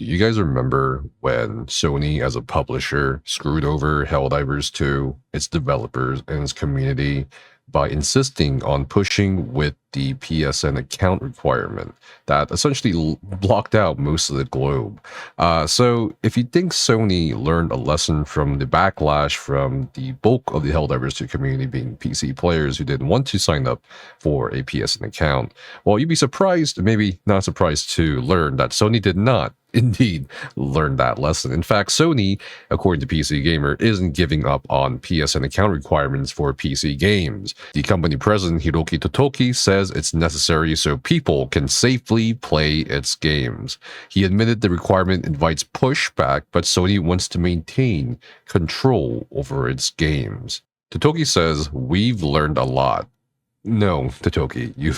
You guys remember when Sony, as a publisher, screwed over Helldivers 2, its developers, and its community by insisting on pushing with the PSN account requirement that essentially blocked out most of the globe? So if you think Sony learned a lesson from the backlash from the bulk of the Helldivers 2 community being PC players who didn't want to sign up for a PSN account, well, you'd be surprised, maybe not surprised, to learn that Sony did not indeed learn that lesson. In fact, Sony, according to PC Gamer, isn't giving up on PSN account requirements for PC games. The company president, Hiroki Totoki, says it's necessary so people can safely play its games. He admitted the requirement invites pushback, but Sony wants to maintain control over its games. Totoki says, "We've learned a lot." No, Totoki, you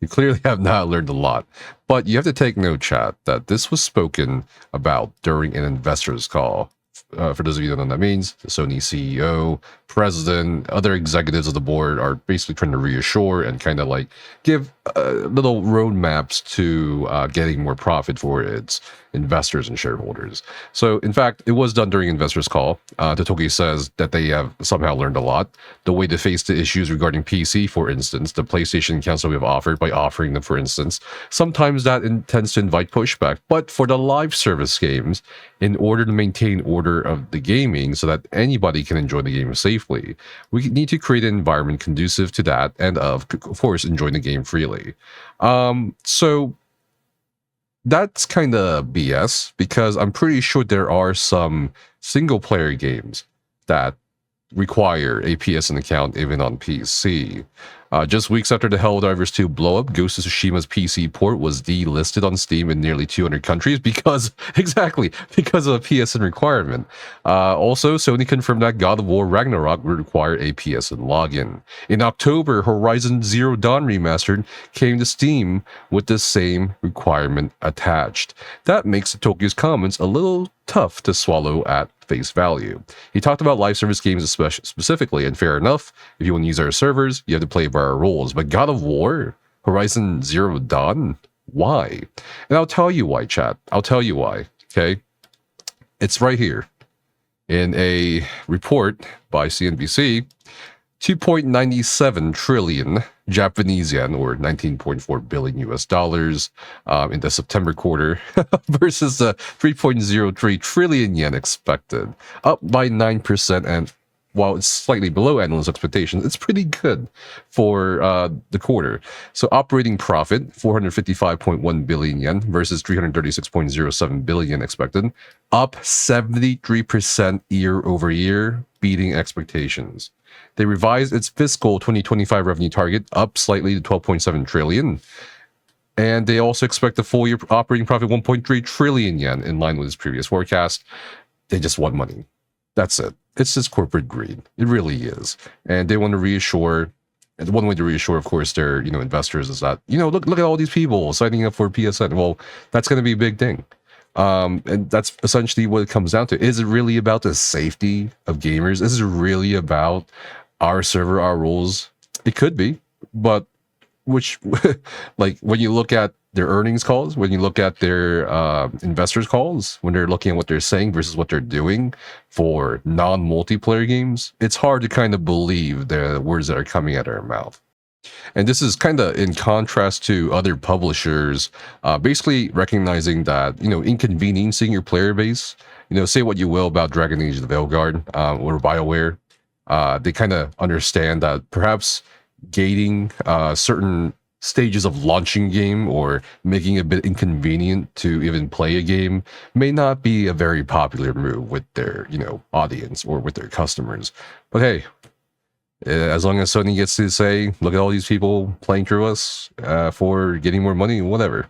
clearly have not learned a lot. But you have to take note, chat, that this was spoken about during an investors call. For those of you who don't know what that means, the Sony CEO, president, other executives of the board are basically trying to reassure and kind of like give little roadmaps to getting more profit for its investors and shareholders. So, in fact, it was done during investors call. Totoki says that they have somehow learned a lot. The way to face the issues regarding PC, for instance, the PlayStation accounts that we have offered by offering them, for instance, sometimes that tends to invite pushback. But for the live service games, in order to maintain order of the gaming so that anybody can enjoy the game safely, we need to create an environment conducive to that and, of course, enjoying the game freely. So that's kind of BS, because I'm pretty sure there are some single-player games that require a PSN account even on PC. Just weeks after the Helldivers 2 blow-up, Ghost of Tsushima's PC port was delisted on Steam in nearly 200 countries because of a PSN requirement. Also, Sony confirmed that God of War Ragnarok would require a PSN login. In October, Horizon Zero Dawn Remastered came to Steam with the same requirement attached. That makes Tokyo's comments a little tough to swallow at face value. He talked about live service games specifically, and fair enough, if you want to use our servers, you have to play by our rules. But God of War, Horizon Zero Dawn, why? And I'll tell you why, chat. I'll tell you why, okay? It's right here. In a report by CNBC, 2.97 trillion Japanese yen, or 19.4 billion US dollars, in the September quarter versus the 3.03 trillion yen expected, up by 9%. And while it's slightly below analyst expectations, it's pretty good for the quarter. So operating profit, 455.1 billion yen versus 336.07 billion expected, up 73% year over year, beating expectations. They revised its fiscal 2025 revenue target up slightly to 12.7 trillion. And they also expect the full year operating profit 1.3 trillion yen, in line with its previous forecast. They just want money. That's it. It's just corporate greed. It really is. And they want to reassure. And one way to reassure, of course, their investors is that, look at all these people signing up for PSN. Well, that's going to be a big thing. And that's essentially what it comes down to. Is it really about the safety of gamers? Is it really about our server, our rules? It could be, but like when you look at their earnings calls, when you look at their investors calls, when they're looking at what they're saying versus what they're doing for non-multiplayer games, it's hard to kind of believe the words that are coming out of their mouth. And this is kind of in contrast to other publishers, basically recognizing that, inconveniencing your player base. Say what you will about Dragon Age: The Veilguard or BioWare. They kind of understand that perhaps gating certain stages of launching game or making it a bit inconvenient to even play a game may not be a very popular move with their, audience or with their customers. But hey, as long as Sony gets to say, look at all these people playing through us for getting more money, whatever.